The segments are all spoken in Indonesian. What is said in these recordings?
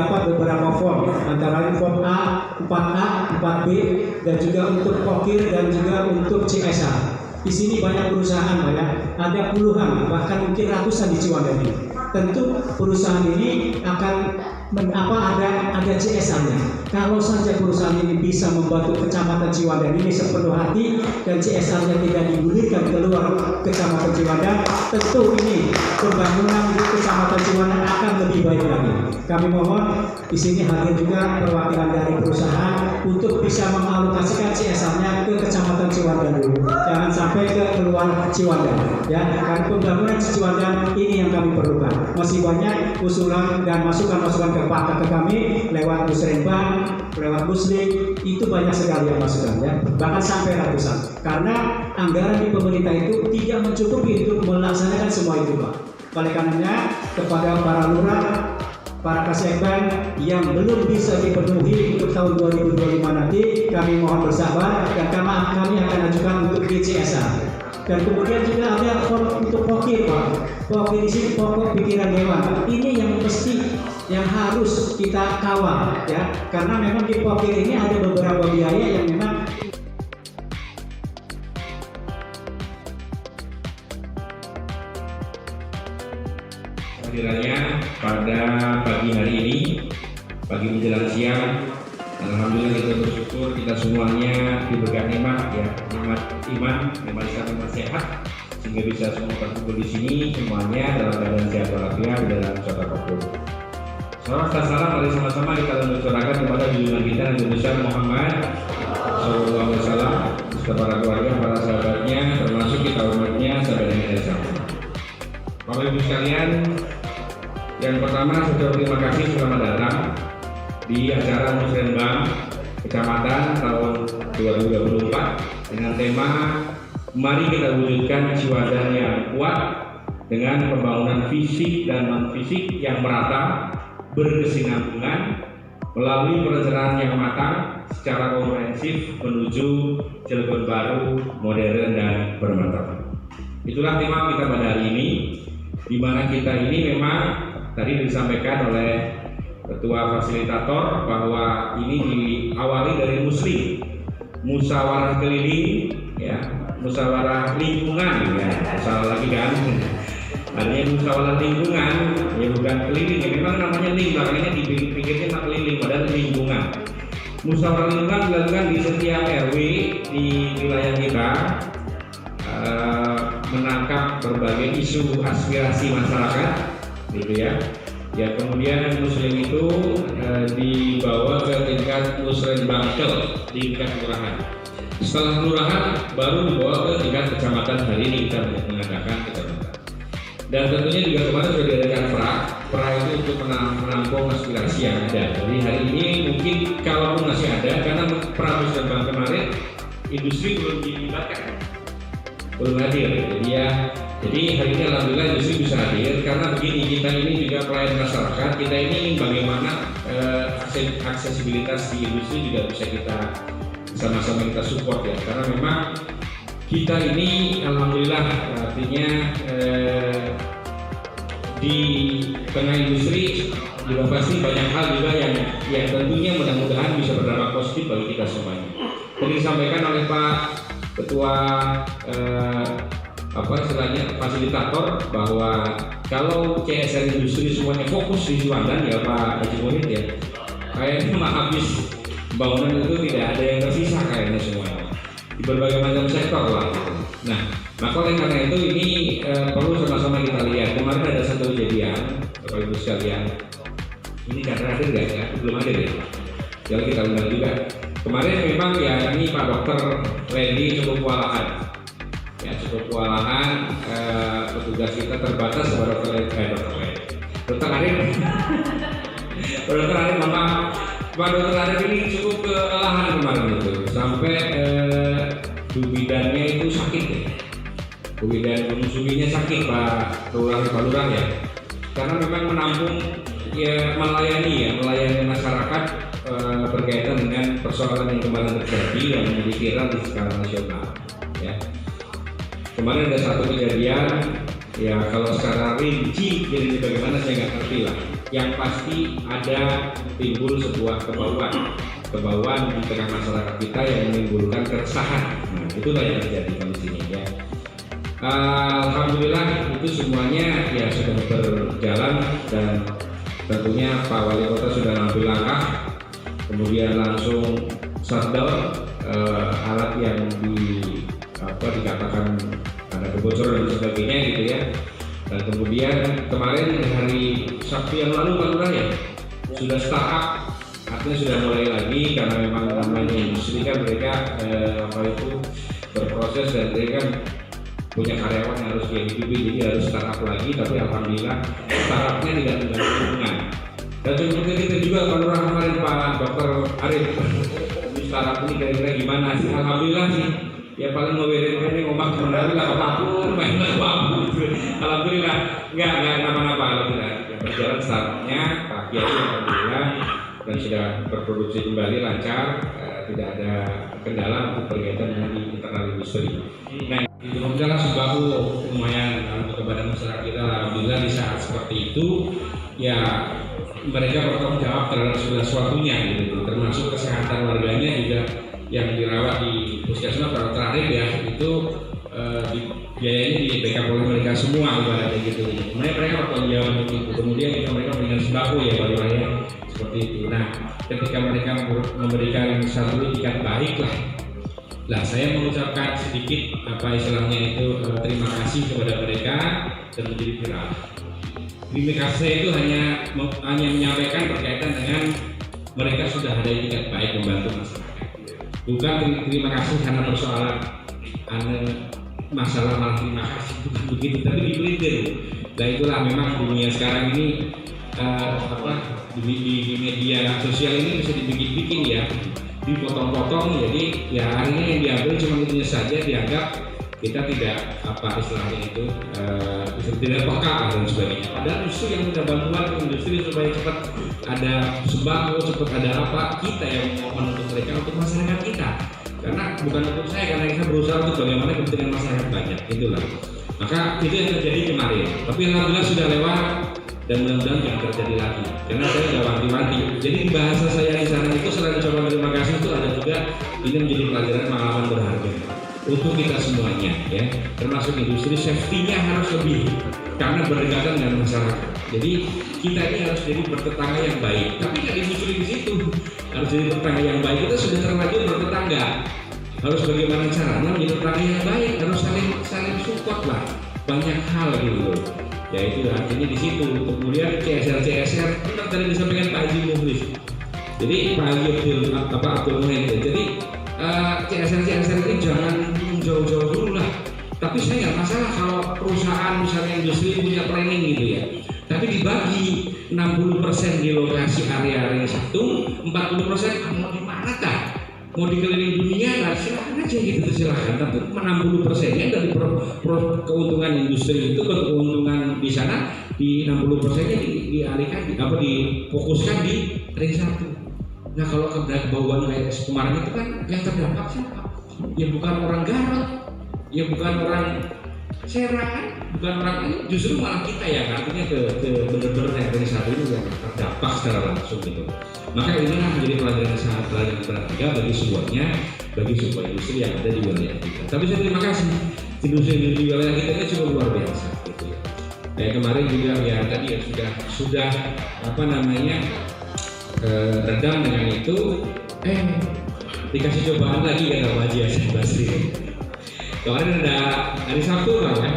terdapat beberapa form, antara lain form A, 4A, 4B, dan juga untuk pokir dan juga untuk CSA. Di sini banyak perusahaan, Pak, ya. Ada puluhan, bahkan mungkin ratusan di Ciwandan. Tentu perusahaan ini akan ada CSR-nya. Kalau saja perusahaan ini bisa membantu Kecamatan Ciwandan ini sepenuh hati dan CSR-nya tidak digulirkan keluar Kecamatan Ciwandan, tentu ini pembangunan di Kecamatan Ciwandan akan lebih baik lagi. Kami mohon di sini hadir juga perwakilan dari perusahaan untuk bisa mengalokasikan CSR-nya ke Kecamatan Ciwandan dulu. Jangan sampai ke keluar Ciwandan, ya. Karena pembangunan di Ciwandan ini yang kami perlukan. Masih banyak usulan dan masukan-masukan ke kami lewat Musrenbang, lewat Muslim, itu banyak sekali yang masukan, ya. Bahkan sampai ratusan. Karena anggaran di pemerintah itu tidak mencukupi untuk melaksanakan semua itu, Pak. Oleh karenanya kepada para lurah, para kasebang yang belum bisa dipenuhi untuk tahun 2025 nanti, kami mohon bersabar dan kami akan ajukan untuk DCSA. Dan kemudian juga ada form untuk pokir, Pak. Pokir di sini pokok pikiran dewan. Ini yang mesti, yang harus kita kawal, ya. Karena memang di pokir ini ada beberapa biaya yang memang kehadirannya pada pagi hari ini, pagi menjelang siang. Alhamdulillah kita bersyukur kita semuanya diberikan nikmat, ya, nikmat iman, nikmat Islam, nikmat sehat, sehingga bisa semua berkumpul di sini semuanya dalam keadaan sehat walafiat dalam suatu apapun. Salawat dan salam mari sama-sama kita mencurahkan kepada junjungan kita Nabi besar Muhammad SAW, beserta para keluarga, para sahabatnya, termasuk kita umatnya sampai dengan akhir zaman. Bapak Ibu sekalian, yang pertama saya terima kasih selamat datang di acara Musrenbang Kecamatan tahun 2024 dengan tema mari kita wujudkan Ciwandan yang kuat dengan pembangunan fisik dan non fisik yang merata, berkesinambungan melalui perencanaan yang matang secara komprehensif menuju Cilegon baru, modern dan bermartabat. Itulah tema kita pada hari ini, di mana kita ini memang tadi disampaikan oleh Ketua Fasilitator bahwa ini diawali dari Muslim, musyawarah keliling, ya, musyawarah lingkungan, ya, salah lagi kan, artinya musyawarah lingkungan, ya bukan keliling, ya memang namanya link, makanya dipikirnya tak keliling, padahal lingkungan. Musyawarah lingkungan dilakukan di setiap RW di wilayah kita, menangkap berbagai isu aspirasi masyarakat, gitu ya. Ya, kemudian Muslim itu dibawa ke tingkat Musrenbang di tingkat kelurahan. Setelah kelurahan baru dibawa ke tingkat kecamatan. Hari ini kita mengadakan kecamatan. Dan tentunya juga kemarin sudah diadakan pra itu untuk menampung aspirasi yang ada. Jadi hari ini mungkin kalaupun masih ada, karena pra Musrenbang kemarin industri belum dilibatkan, belum hadir. Jadi hari ini alhamdulillah industri bisa hadir karena begini, kita ini juga pelayan masyarakat, kita ini bagaimana aksesibilitas di industri juga bisa kita sama-sama kita support, ya, karena memang kita ini alhamdulillah artinya di tengah industri juga pasti banyak hal juga yang tentunya mudah-mudahan bisa berdampak positif bagi kita semuanya. Tadi disampaikan oleh Pak Ketua istilahnya fasilitator bahwa kalau CSR industri semuanya fokus di Ciwandan, ya Pak Haji Muhid, ya kayaknya habis bangunan itu tidak ada yang tersisa kayaknya semuanya di berbagai macam sektor lah. Nah, maka oleh karena itu ini perlu sama-sama kita lihat. Kemarin ada satu kejadian, Bapak Ibu sekalian, ini karena hadir nggak ya? Belum hadir ya? Jadi kita undang juga. Kemarin memang ya ini Pak Dokter Randy cukup kewalahan. Ya, cukup kewalahan, petugas kita terbatas kepada Dokter Arif. Dokter Arif, Pak Dokter Arif ini cukup kelelahan kemarin itu, sampai bidannya itu sakit, ya. Bidan menyusuinya sakit, Pak Lurah ya. Karena memang menampung, ya melayani masyarakat berkaitan dengan persoalan yang kemarin terjadi yang menjadi viral di skala nasional, ya. Kemarin ada satu kejadian, ya kalau secara rinci jadi bagaimana saya nggak ngerti lah. yang pasti ada timbul sebuah kebauan di tengah masyarakat kita yang menimbulkan keresahan. Nah, itulah yang terjadi kondisinya ya. Alhamdulillah itu semuanya ya sudah berjalan dan tentunya Pak Wali Kota sudah ngambil langkah, kemudian langsung shutdown alat yang dikatakan ada kebocoran dan sebagainya gitu ya. Dan kemudian kemarin hari Sabtu yang lalu Pak Lurah ya sudah startup, artinya sudah mulai lagi karena memang namanya industri kan mereka berproses dan mereka kan punya karyawan yang harus dihidupi, jadi harus startup lagi. Tapi alhamdulillah startupnya tidak mengganggu lingkungan. Dan seperti itu juga Pak Lurah kemarin Pak Dr. Arif, di startup ini kira-kira gimana sih? Alhamdulillah sih. Ya paling ngomong ngomong kemana lah apapun main apapun gitu. Alhamdulillah nggak kenapa-napa, alhamdulillah yang berjalan startupnya pagi aja alhamdulillah dan sudah berproduksi kembali lancar, tidak ada kendala untuk berkaitan dengan internal industri. Nah itu misalnya sembako lumayan kepada masyarakat kita, alhamdulillah di saat seperti itu ya mereka bertanggung jawab terhadap segala sesuatunya gitu, termasuk kesehatan warganya juga yang dirawat di puskesmas. Kalau terakhir ya itu biayanya di backup oleh mereka semua ibaratnya gitu. Mereka bertanggung jawab untuk itu. Kemudian juga mereka memberikan sembako ya Pak Lurah ya seperti itu. Nah ketika mereka memberikan satu itikat baik lah saya mengucapkan sedikit apa istilahnya itu terima kasih kepada mereka dan menjadi viral. Terima kasih itu hanya menyampaikan berkaitan dengan mereka sudah ada itikat baik membantu masyarakat. Bukan terima kasih karena persoalan masalah malah terima kasih, bukan begitu, tapi dipelintir. Nah itulah memang dunia sekarang ini di media sosial ini bisa dibikin-bikin ya, dipotong-potong. Jadi ya akhirnya yang diambil cuma itunya saja, dianggap kita tidak istilahnya itu tidak peka dan sebagainya. Padahal justru yang minta bantuan ke industri supaya cepat ada sembako, cepat ada apa, kita yang mohon untuk mereka, untuk masyarakat kita. Karena bukan untuk saya, karena kita berusaha untuk bagaimana kepentingan masyarakat banyak, itulah. Maka itu yang terjadi kemarin. Tapi alhamdulillah sudah lewat dan mudah-mudahan jangan terjadi lagi. Karena saya sudah wanti-wanti. Jadi di bahasa saya di sana itu selain ucapan terima kasih itu ada juga ini menjadi pelajaran pengalaman berharga untuk kita semuanya ya, termasuk industri. Safety-nya harus lebih karena berdekatan dengan masyarakat. Jadi kita ini harus jadi bertetangga yang baik. Tapi nggak dimuncul di situ, harus jadi tetangga yang baik. Kita sudah terlanjur bertetangga, harus bagaimana caranya menjadi tetangga yang baik, harus saling support lah banyak hal gitu. Ya itu artinya di situ. Kemudian CSR benar tadi disampaikan Pak Haji Muhlis. Jadi Pak Haji Abdul Muhyiddin. Jadi CSR ini jangan jauh-jauh dulu lah. Tapi saya nggak masalah kalau perusahaan misalnya industri punya planning gitu ya. Tapi dibagi 60% di lokasi area satu, 40% mau di mana kah? Mau dikelilingi dunia lah, silakan aja gitu, silakan. Tapi 60%-nya dari keuntungan industri itu, keuntungan di sana di 60%-nya dialihkan, difokuskan di ring satu. Nah kalau kebauan kayak kemarin itu kan yang terdampak siapa? Ya bukan orang Garut, ya bukan orang Serang, bukan orang ini, justru malah kita ya, artinya ke benar-benar ring satu itu yang terdampak secara langsung gitu. Maka inilah menjadi pelajaran sangat berharga bagi semuanya, bagi sebuah industri yang ada di wilayah kita. Tapi saya terima kasih, industri di wilayah kita ini cukup luar biasa gitu ya. Kayak kemarin juga ya tadi ya sudah redam dengan itu, dikasih cobaan lagi kan Pak Haji Hasan Basri. Kemarin ada hari Sabtu lah ya,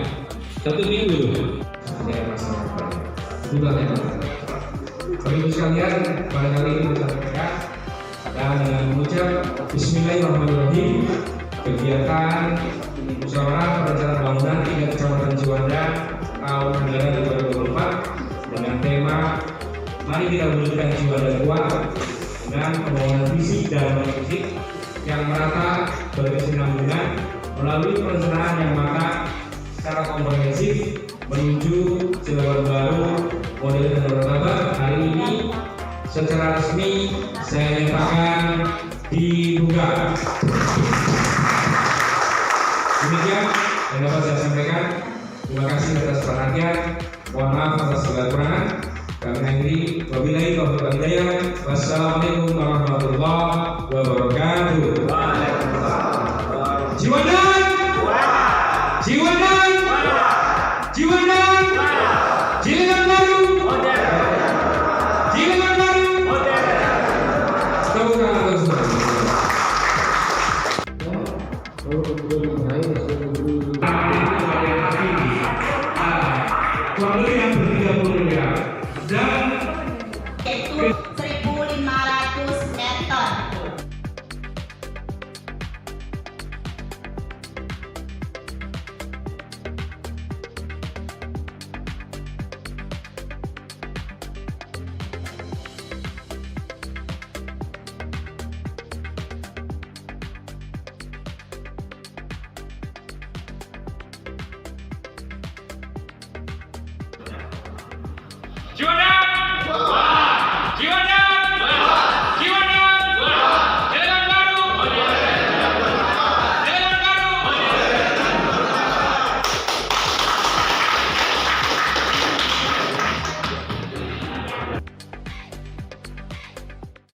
1 minggu tuh. Ada masalah juga ya. Ibu sekalian, pada kali ini kita sampaikan dan dengan mengucap Bismillahirrahmanirrahim, kegiatan musyawarah perencanaan bangunan tingkat Kecamatan Ciwandan tahun anggaran 2024 dengan tema mari kita wujudkan Ciwandan kuat dengan pembangunan fisik dan non-fisik yang merata berkesinambungan melalui perencanaan yang matang secara komprehensif menuju Cilegon baru model dan martabat. Hari ini secara resmi saya nyatakan dibuka. Demikian yang dapat saya sampaikan. Terima kasih atas perhatian. Mohon maaf atas segala kekurangan. Kami akhiri. Wabillahi taufiq wal hidayah. Wassalamualaikum warahmatullahi wabarakatuh. Jiwanan, Jiwanan, Jiwanan, Jilengan Baru, Jilengan Baru. Tepuk tangan untuk semua. Kurang lebih yang ber-30 ya. Dan Itu 1.500 meter. Juara